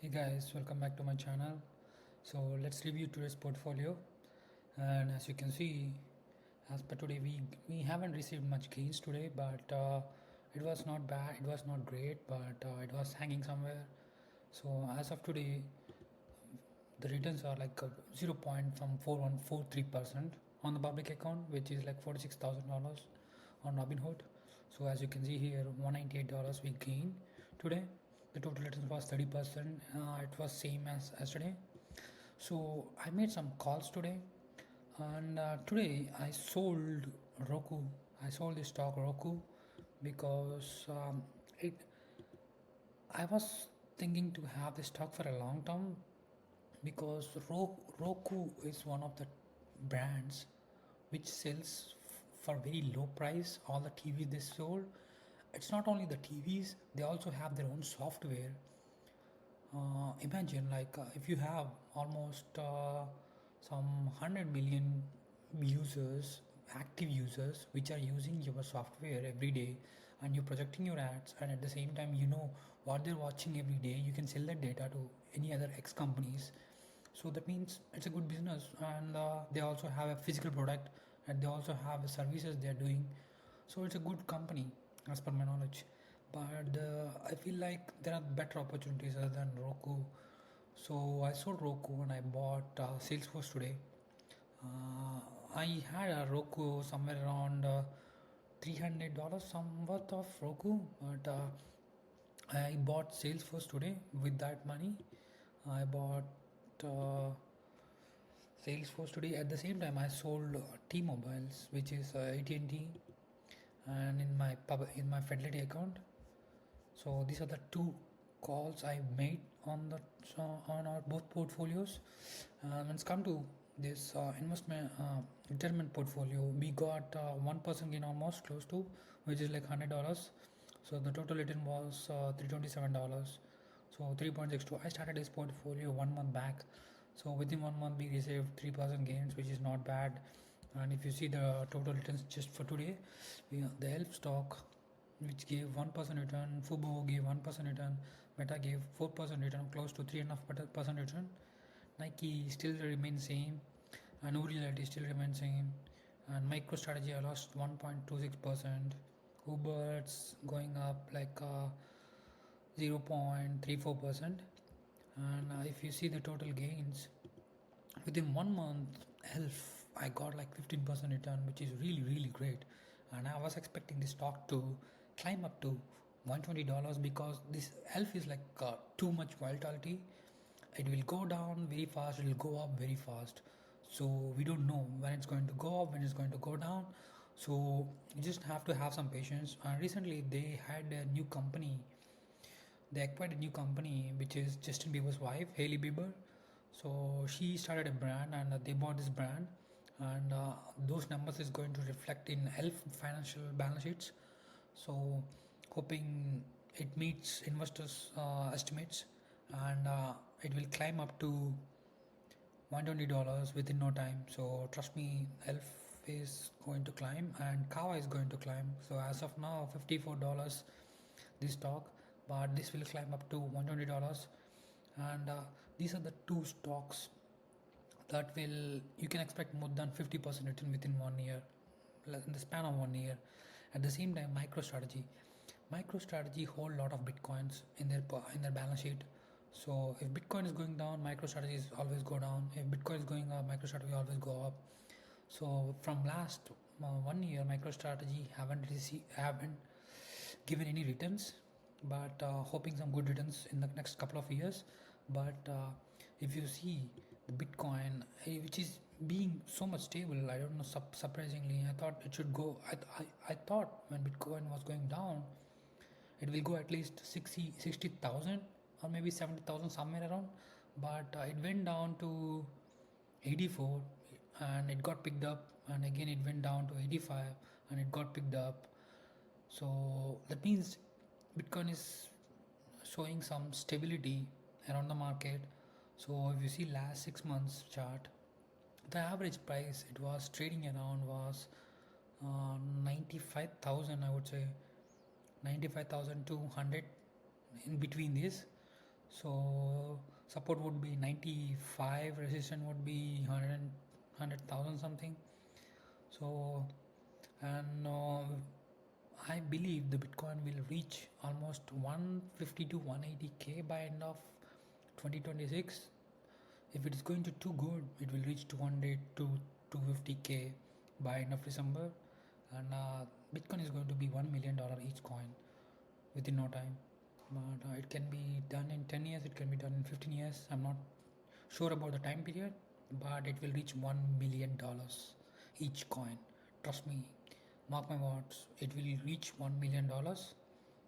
Hey guys, welcome back to my channel. So let's review today's portfolio. And as you can see, as per today, we haven't received much gains today, but it was not bad. It was not great, but it was hanging somewhere. So as of today, the returns are like 0.4143% on the public account, which is like $46,000 on Robinhood. So as you can see here, $198 we gained today. The total return was 30%. It was same as yesterday. So I made some calls today, and today I sold Roku. I sold the stock Roku because it. I was thinking to have this stock for a long term because Roku is one of the brands which sells for very low price all the TVs they sold. It's not only the TVs, they also have their own software. Imagine like if you have almost some 100 million users, active users, which are using your software every day, and you're projecting your ads, and at the same time you know what they're watching every day, you can sell that data to any other X companies. So that means it's a good business, and they also have a physical product, and they also have services they are doing. So it's a good company as per my knowledge. But I feel like there are better opportunities other than Roku. So I sold Roku and I bought Salesforce today. uh, I had a Roku somewhere around $300 some worth of Roku, but I bought Salesforce today with that money. I bought uh, Salesforce today. At the same time, I sold T-Mobiles, which is AT&T, and T, and in my Fidelity account. So these are the two calls I made on the on our both portfolios. Let's come to this investment retirement portfolio. We got 1% gain almost close to, which is like $100. So the total return was $327. So 3.62. I started this portfolio 1 month back. So within 1 month we received 3% gains, which is not bad. And if you see the total returns just for today, the Elf stock, which gave 1% return, Fubo gave 1% return, Meta gave 4% return, close to 3.5% return. Nike still remains same, and Reality still remains same, and MicroStrategy I lost 1.26%. Uber it's going up like 0.34%, and if you see the total gains within 1 month, Elf I got like 15% return, which is really great, and I was expecting this stock to climb up to $120 because this Elf is like too much volatility. It will go down very fast, it will go up very fast, so we don't know when it's going to go up, when it's going to go down. So you just have to have some patience. And recently they had a new company, they acquired a new company which is Justin Bieber's wife, Hailey Bieber. So she started a brand, and they bought this brand, and those numbers is going to reflect in Elf financial balance sheets. So hoping it meets investors estimates, and it will climb up to $120 within no time. So trust me, Elf is going to climb, and Kava is going to climb. So as of now, $54 this stock, but this will climb up to $120. And these are the two stocks that will, you can expect more than 50% return within 1 year, in the span of 1 year. At the same time, MicroStrategy hold a lot of bitcoins in their balance sheet. So if Bitcoin is going down, MicroStrategy is always go down. If Bitcoin is going up, MicroStrategy always go up. So from last 1 year, MicroStrategy haven't given any returns, but hoping some good returns in the next couple of years. But if you see the Bitcoin, which is being so much stable, I don't know. Surprisingly, I thought it should go. I thought when Bitcoin was going down, it will go at least 60,000 or maybe 70,000 somewhere around. But it went down to 84, and it got picked up, and again it went down to 85 and it got picked up. So that means Bitcoin is showing some stability around the market. So if you see last 6 months chart, the average price it was trading around was 95,000, I would say 95,200, in between this. So support would be 95, resistance would be 100,000 something. So and I believe the Bitcoin will reach almost 150 to 180k by end of 2026. If it is going to too good, it will reach 200 to 250k by end of December, and Bitcoin is going to be $1 million each coin within no time. But it can be done in 10 years, it can be done in 15 years. I'm not sure about the time period, but it will reach $1 million each coin. Trust me, mark my words, it will reach $1 million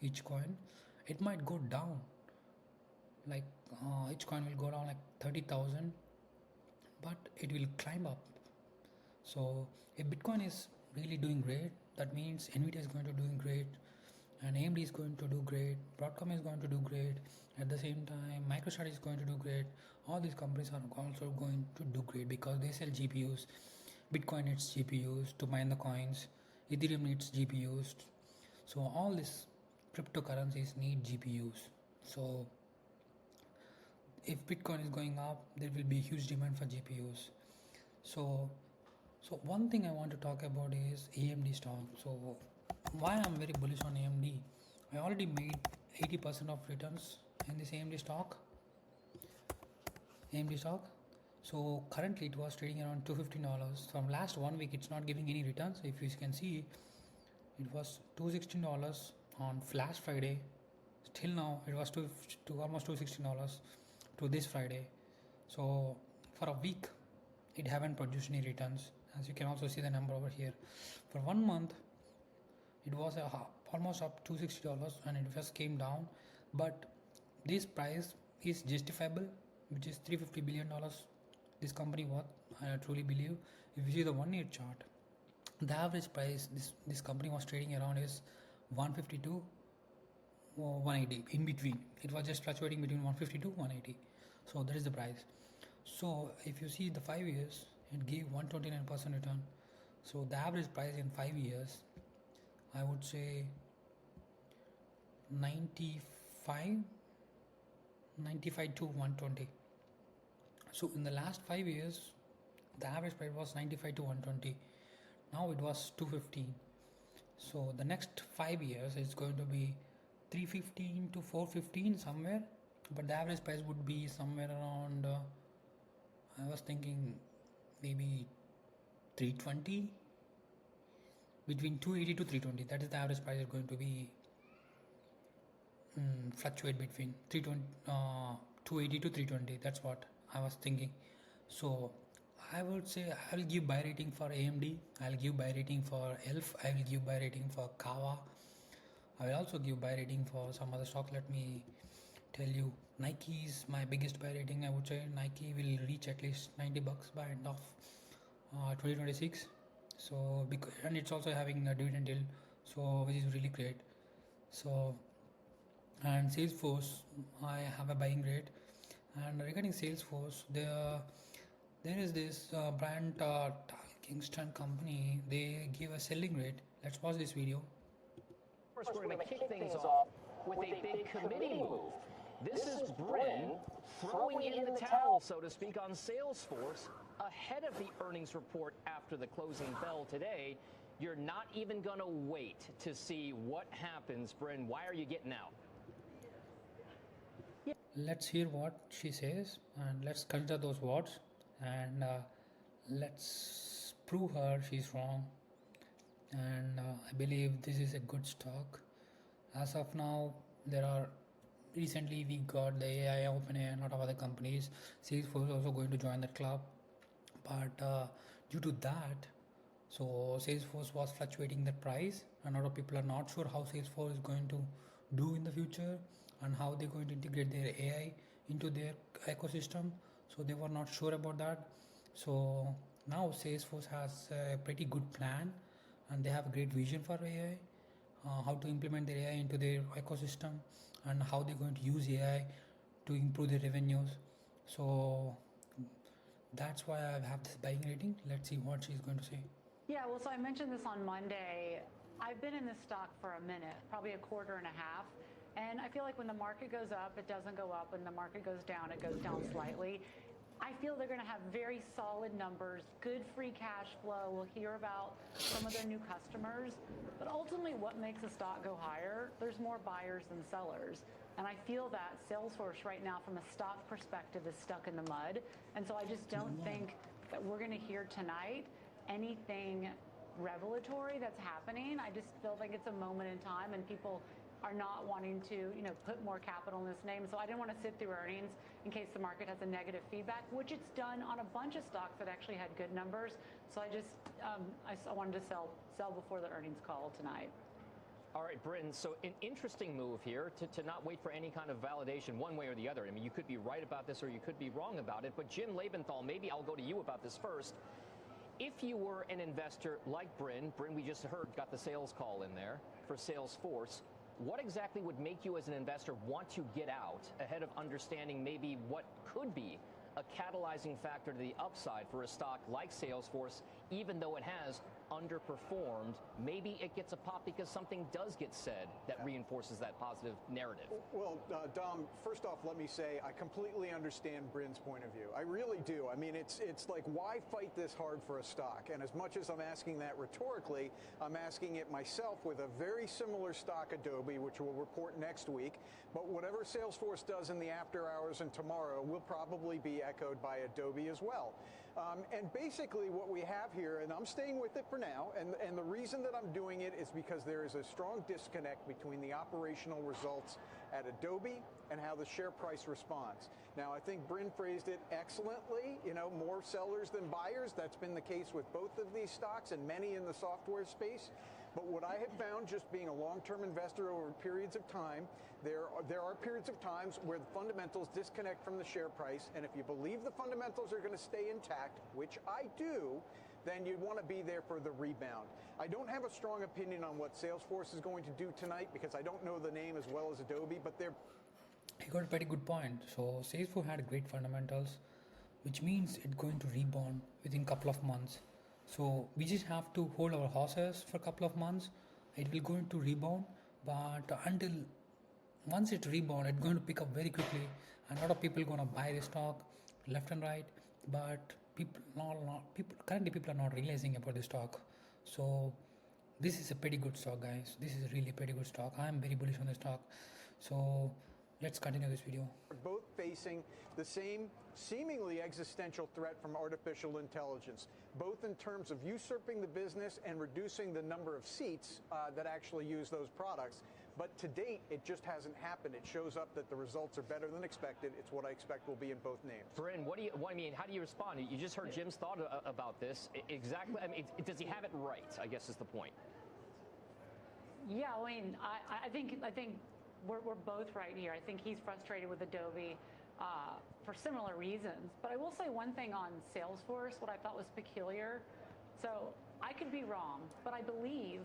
each coin. It might go down, like each coin will go down like 30,000, but it will climb up. So if Bitcoin is really doing great, that means Nvidia is going to doing great, and AMD is going to do great, Broadcom is going to do great. At the same time, Microsoft is going to do great. All these companies are also going to do great because they sell GPUs. Bitcoin needs GPUs to mine the coins. Ethereum needs GPUs. So all these cryptocurrencies need GPUs. So if Bitcoin is going up, there will be a huge demand for GPUs. So so one thing I want to talk about is AMD stock. So why I'm very bullish on AMD? I already made 80% of returns in this AMD stock. AMD stock. So currently it was trading around $215. From last 1 week, it's not giving any returns. If you can see, it was $216 on Flash Friday. Till now, it was to almost $216 to this Friday. So for a week, it haven't produced any returns. As you can also see the number over here. For 1 month, it was almost up $260 and it just came down. But this price is justifiable, which is $350 billion. This company worth, I truly believe. If you see the 1 year chart, the average price this company was trading around is 152 or 180 in between. It was just fluctuating between 150 to 180. So that is the price. So if you see the 5 years, it gave 129% return. So the average price in 5 years, I would say 95 95 to 120. So in the last 5 years, the average price was 95 to 120. Now it was 215. So the next 5 years it's going to be 315 to 415 somewhere, but the average price would be somewhere around I was thinking maybe 320, between 280 to 320. That is the average price is going to be fluctuate between 320 280 to 320. That's what I was thinking. So I would say I will give buy rating for AMD, I'll give buy rating for ELF, I will give buy rating for Kava. I will also give buy rating for some other stock. Let me tell you, Nike is my biggest buy rating. I would say Nike will reach at least $90 by end of 2026. So because, and it's also having a dividend yield, so which is really great. So and Salesforce, I have a buying rate. And regarding Salesforce, there is this brand Kingston company. They give a selling rate. Let's watch this video. First, we're going to kick things off with a big committee move. This is Brin throwing in the towel, so to speak, on Salesforce ahead of the earnings report after the closing bell today. You're not even going to wait to see what happens, Brin. Why are you getting out? Let's hear what she says and let's consider those words, and let's prove her she's wrong. And I believe this is a good stock. As of now, there are recently we got the AI, OpenAI, and a lot of other companies. Salesforce is also going to join that club, but due to that, so Salesforce was fluctuating the price, and a lot of people are not sure how Salesforce is going to do in the future and how they're going to integrate their AI into their ecosystem. So they were not sure about that. So now Salesforce has a pretty good plan, and they have a great vision for AI, how to implement their AI into their ecosystem, and how they're going to use AI to improve their revenues. So that's why I have this buying rating. Let's see what she's going to say. Yeah, well, so I mentioned this on Monday. I've been in this stock for a minute, probably a quarter and a half. And I feel like when the market goes up, it doesn't go up. When the market goes down, it goes down slightly. I feel they're going to have very solid numbers, good free cash flow. We'll hear about some of their new customers. But ultimately, what makes a stock go higher? There's more buyers than sellers. And I feel that Salesforce right now, from a stock perspective, is stuck in the mud. And so I just don't think that we're going to hear tonight anything revelatory that's happening. I just feel like it's a moment in time, and people are not wanting to, put more capital in this name. So I didn't want to sit through earnings in case the market has a negative feedback, which it's done on a bunch of stocks that actually had good numbers. So I wanted to sell before the earnings call tonight. All right, Bryn, so an interesting move here to not wait for any kind of validation one way or the other. I mean, you could be right about this or you could be wrong about it. But Jim Lebenthal, maybe I'll go to you about this first. If you were an investor like Bryn, we just heard got the sales call in there for Salesforce, what exactly would make you as an investor want to get out ahead of understanding maybe what could be a catalyzing factor to the upside for a stock like Salesforce, even though it has underperformed? Maybe it gets a pop because something does get said that reinforces that positive narrative. Well, Dom, first off, let me say I completely understand Bryn's point of view. I really do. I mean, it's like, why fight this hard for a stock? And as much as I'm asking that rhetorically, I'm asking it myself with a very similar stock, Adobe, which will report next week. But whatever Salesforce does in the after hours and tomorrow will probably be echoed by Adobe as well. And basically what we have here, and I'm staying with it for now, and the reason that I'm doing it is because there is a strong disconnect between the operational results at Adobe and how the share price responds. Now, I think Bryn phrased it excellently, more sellers than buyers. That's been the case with both of these stocks and many in the software space. But what I have found, just being a long-term investor over periods of time, there are periods of times where the fundamentals disconnect from the share price, and if you believe the fundamentals are going to stay intact, which I do, then you'd want to be there for the rebound. I don't have a strong opinion on what Salesforce is going to do tonight because I don't know the name as well as Adobe, but they're... You got a very good point. So Salesforce had great fundamentals, which means it's going to rebound within a couple of months. So we just have to hold our horses for a couple of months. It will going to rebound, but until once it rebound, it's going to pick up very quickly, and a lot of people are going to buy the stock left and right. But currently people are not realizing about the stock. So this is a pretty good stock, guys. This is a really pretty good stock. I am very bullish on the stock. So let's continue this video. Both facing the same seemingly existential threat from artificial intelligence, both in terms of usurping the business and reducing the number of seats that actually use those products. But to date, it just hasn't happened. It shows up that the results are better than expected. It's what I expect will be in both names. Bryn, how do you respond? You just heard Jim's thought about this. Exactly. I mean, does he have it right, I guess is the point. Yeah, I mean, I think we're both right here. I think he's frustrated with Adobe for similar reasons. But I will say one thing on Salesforce, what I thought was peculiar. So I could be wrong, but I believe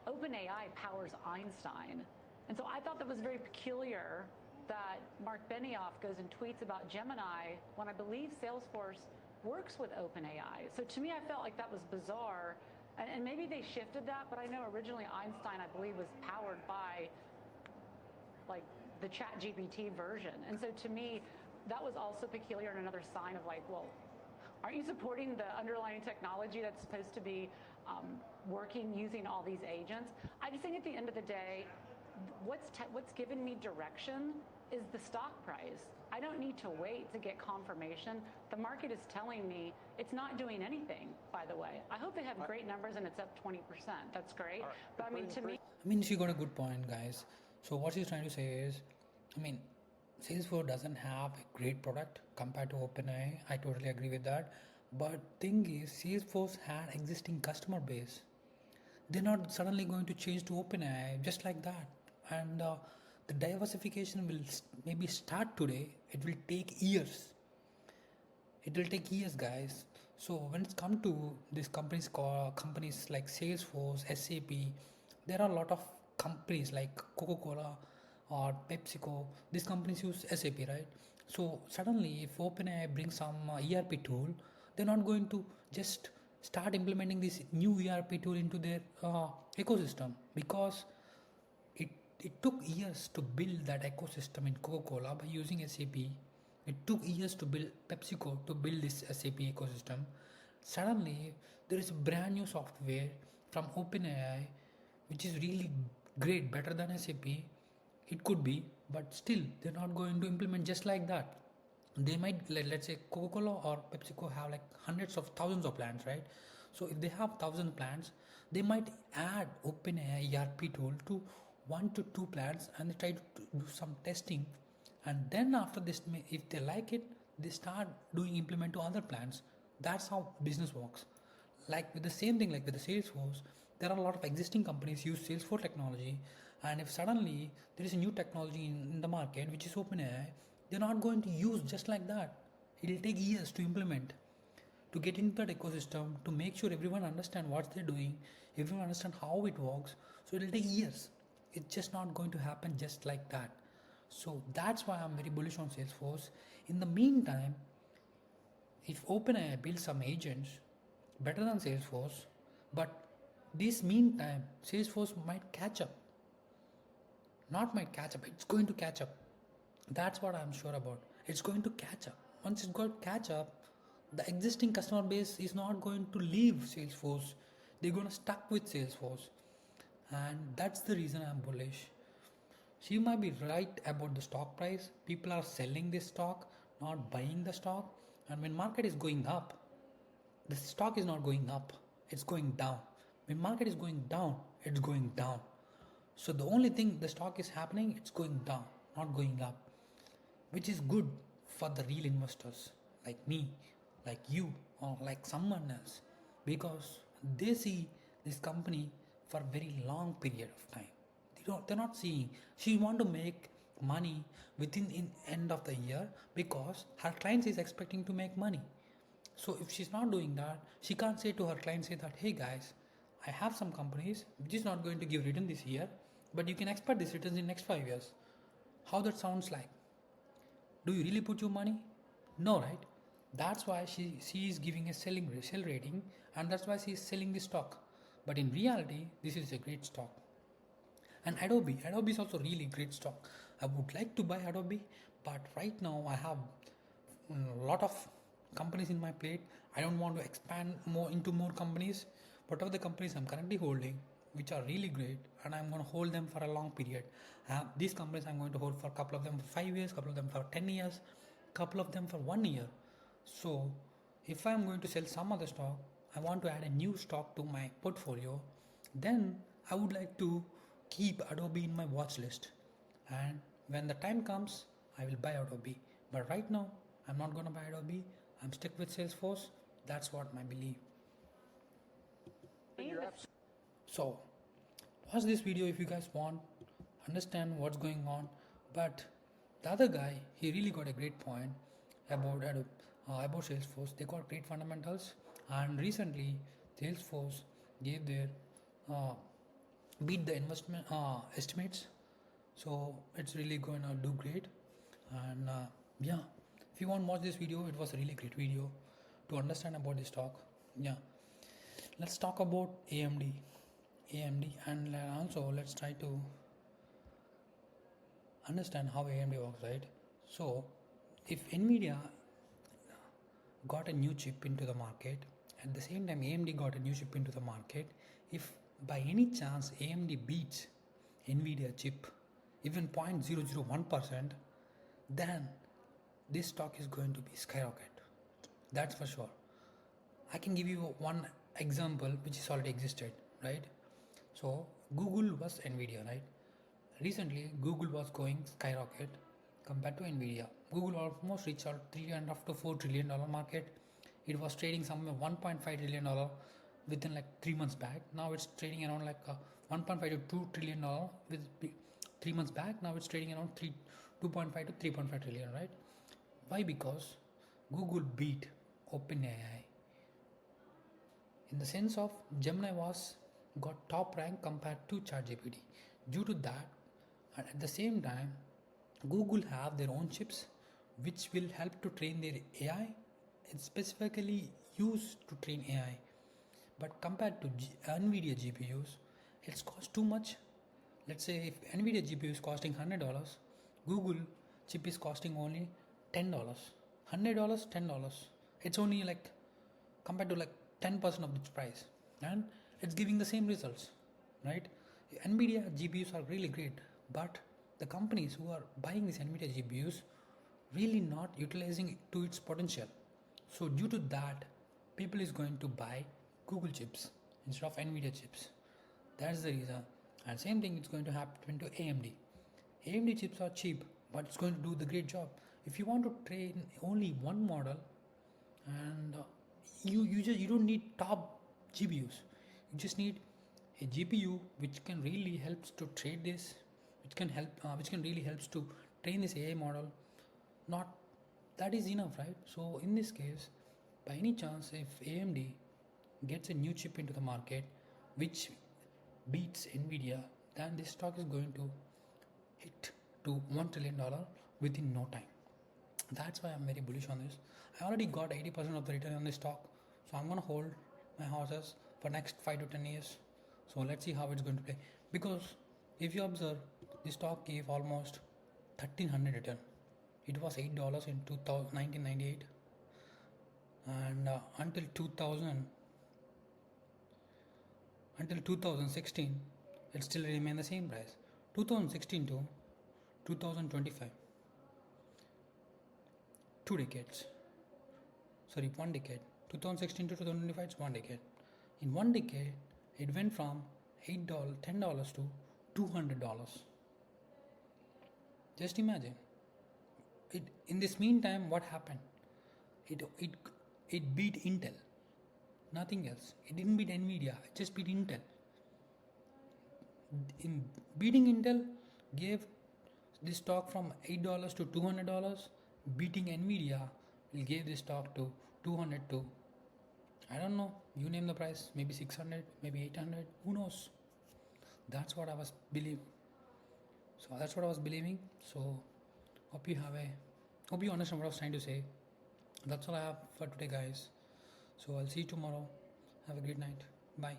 OpenAI powers Einstein. And so I thought that was very peculiar that Mark Benioff goes and tweets about Gemini when I believe Salesforce works with OpenAI. So to me, I felt like that was bizarre. And maybe they shifted that, but I know originally Einstein, I believe, was powered by like the ChatGPT version. And so to me, that was also peculiar and another sign of like, well, aren't you supporting the underlying technology that's supposed to be working using all these agents? I just think at the end of the day, what's given me direction is the stock price. I don't need to wait to get confirmation. The market is telling me it's not doing anything, by the way. I hope they have great numbers and it's up 20%. That's great. Right. But I mean, to me... I mean, she got a good point, guys. So what she's trying to say is, I mean, Salesforce doesn't have a great product compared to OpenAI. I totally agree with that. But thing is, Salesforce had existing customer base. They're not suddenly going to change to OpenAI just like that. And the diversification will maybe start today. It will take years. It will take years, guys. So when it's come to these companies like Salesforce, SAP, there are a lot of companies like Coca-Cola or PepsiCo. These companies use SAP, right? So suddenly, if OpenAI brings some ERP tool, they're not going to just start implementing this new ERP tool into their ecosystem because It took years to build that ecosystem in Coca-Cola by using SAP. It took years to build PepsiCo to build this SAP ecosystem. Suddenly, there is a brand new software from OpenAI, which is really great, better than SAP. It could be, but still, they're not going to implement just like that. They might, let's say, Coca-Cola or PepsiCo have like hundreds of thousands of plants, right? So if they have 1,000 plants, they might add OpenAI ERP tool to 1 to 2 plants, and they try to do some testing, and then after this, if they like it, they start doing implement to other plants. That's how business works. Like with the same thing, like with the Salesforce, there are a lot of existing companies use Salesforce technology, and if suddenly there is a new technology in the market which is OpenAI, they're not going to use just like that. It'll take years to implement, to get into that ecosystem, to make sure everyone understand what they're doing, everyone understand how it works. So it'll take years. It's just not going to happen just like that. So that's why I'm very bullish on Salesforce. In the meantime, if OpenAI builds some agents better than Salesforce, but this meantime, Salesforce might catch up. Not might catch up, it's going to catch up. That's what I'm sure about. It's going to catch up. Once it's got catch up, the existing customer base is not going to leave Salesforce. They're going to stuck with Salesforce. And that's the reason I'm bullish. She might be right about the stock price. People are selling this stock, not buying the stock. And when market is going up, the stock is not going up, it's going down. When market is going down, it's going down. So the only thing the stock is happening, it's going down, not going up, which is good for the real investors like me, like you, or like someone else, because they see this company for a very long period of time. They're not seeing she want to make money within in end of the year, because her clients is expecting to make money. So if she's not doing that, she can't say to her clients, say that, hey guys, I have some companies which is not going to give return this year, but you can expect these returns in next 5 years. How that sounds like? Do you really put your money? No, right? That's why she is giving a sell rating, and that's why she is selling the stock. But in reality, this is a great stock. And Adobe is also really great stock. I would like to buy Adobe, but right now I have a lot of companies in my plate. I don't want to expand more into more companies. Whatever the companies I'm currently holding, which are really great, and I'm going to hold them for a long period. These companies I'm going to hold for a couple of them for 5 years, couple of them for 10 years, couple of them for 1 year. So if I'm going to sell some other stock, I want to add a new stock to my portfolio, then I would like to keep Adobe in my watch list. And when the time comes, I will buy Adobe. But right now, I'm not going to buy Adobe. I'm stuck with Salesforce. That's what my belief. So watch this video if you guys want, understand what's going on. But the other guy, he really got a great point about Salesforce. They got great fundamentals, and recently Salesforce gave their uh, beat the investment estimates, so it's really going to do great. And yeah, if you want to watch this video, it was a really great video to understand about this stock. Yeah, let's talk about AMD, and also let's try to understand how AMD works, right? So if Nvidia got a new chip into the market, at the same time AMD got a new chip into the market, if by any chance AMD beats Nvidia chip even 0.001%, then this stock is going to be skyrocket. That's for sure. I can give you one example which is already existed, right? So Google was Nvidia, right? Recently Google was going skyrocket compared to Nvidia. Google almost reached out $3.5 to $4 trillion market. It was trading somewhere $1.5 trillion within like 3 months back. Now it's trading around like 1.5 to $2 trillion with 3 months back. Now it's trading around 2.5 to 3.5 trillion, right? Why? Because Google beat OpenAI in the sense of Gemini was got top rank compared to ChatGPT. Due to that, and at the same time, Google have their own chips which will help to train their AI. It's specifically used to train AI. But compared to Nvidia GPUs, it's cost too much. Let's say if Nvidia GPU is costing $100, Google chip is costing only $10. $100, $10. It's only like compared to like 10% of its price, and it's giving the same results, right? Nvidia GPUs are really great, but the companies who are buying these Nvidia GPUs really not utilizing it to its potential. So due to that, people is going to buy Google chips instead of Nvidia chips. That's the reason. And same thing is going to happen to AMD. AMD chips are cheap, but it's going to do the great job. If you want to train only one model, and you don't need top GPUs, you just need a GPU which can really helps to trade this, which can really helps to train this AI model. Not that is enough, right? So in this case, by any chance, if AMD gets a new chip into the market which beats Nvidia, then this stock is going to hit to $1 trillion within no time. That's why I'm very bullish on this. I already got 80% of the return on this stock, so I'm gonna hold my horses for next 5 to 10 years. So let's see how it's going to play. Because if you observe, the stock gave almost 1300 return. It was $8 in 1998, and until 2016, it still remained the same price. 2016 to 2025, 2 decades. Sorry, 1 decade. 2016 to 2025, it's 1 decade. In 1 decade, it went from $8, $10 to $200. Just imagine. In this meantime, what happened? It beat Intel. Nothing else. It didn't beat Nvidia. It just beat Intel. In beating Intel, gave this stock from $8 to $200. Beating Nvidia will give this stock to 200 to, I don't know, you name the price, maybe 600, maybe 800, who knows. That's what I was believing. So hope you understand what I was trying to say. That's all I have for today, guys. So I'll see you tomorrow. Have a great night. Bye.